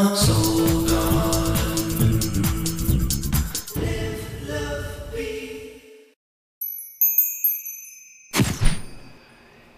Soul Garden. Live, love, be.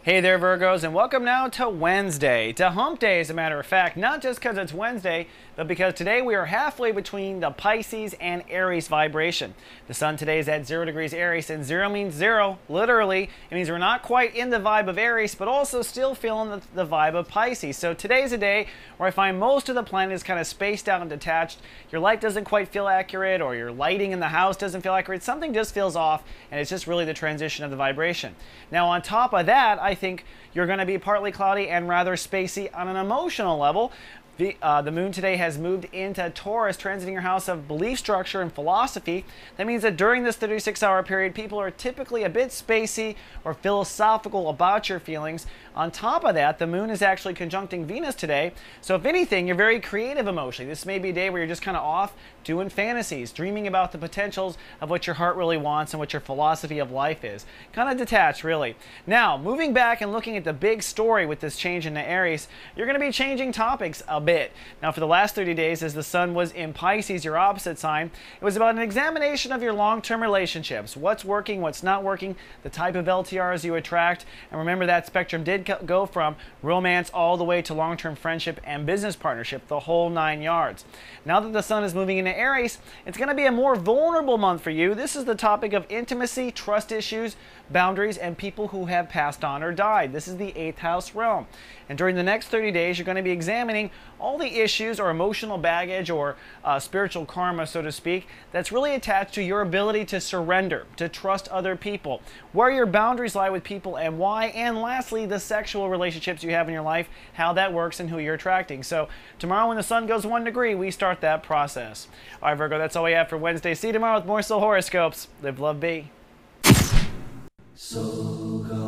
Hey there, Virgos, and welcome now to Wednesday, to Hump Day, as a matter of fact, not just because it's Wednesday, but because today we are halfway between the Pisces and Aries vibration. The sun today is at 0 degrees Aries, and 0 means 0, literally. It means we're not quite in the vibe of Aries, but also still feeling the vibe of Pisces. So today's a day where I find most of the planet is kind of spaced out and detached. Your light doesn't quite feel accurate, or your lighting in the house doesn't feel accurate. Something just feels off, and it's just really the transition of the vibration. Now, on top of that, I think you're going to be partly cloudy and rather spacey on an emotional level. The moon today has moved into Taurus, transiting your house of belief structure and philosophy. That means that during this 36-hour period, people are typically a bit spacey or philosophical about your feelings. On top of that, the moon is actually conjuncting Venus today. So if anything, you're very creative emotionally. This may be a day where you're just kind of off doing fantasies, dreaming about the potentials of what your heart really wants and what your philosophy of life is. Kind of detached, really. Now, moving back and looking at the big story with this change into Aries, you're going to be changing topics a bit. Now, for the last 30 days, as the sun was in Pisces, your opposite sign, it was about an examination of your long-term relationships. What's working, what's not working, the type of LTRs you attract. And remember, that spectrum did go from romance all the way to long-term friendship and business partnership, the whole 9 yards. Now that the sun is moving into Aries, it's going to be a more vulnerable month for you. This is the topic of intimacy, trust issues, boundaries, and people who have passed on or died. This is the 8th house realm. And during the next 30 days, you're going to be examining all the issues or emotional baggage or spiritual karma, so to speak, that's really attached to your ability to surrender, to trust other people, where your boundaries lie with people and why, and lastly, the sexual relationships you have in your life, how that works and who you're attracting. So tomorrow when the sun goes 1 degree, we start that process. All right, Virgo, that's all we have for Wednesday. See you tomorrow with more soul horoscopes. Live, love, be. Soul Garden.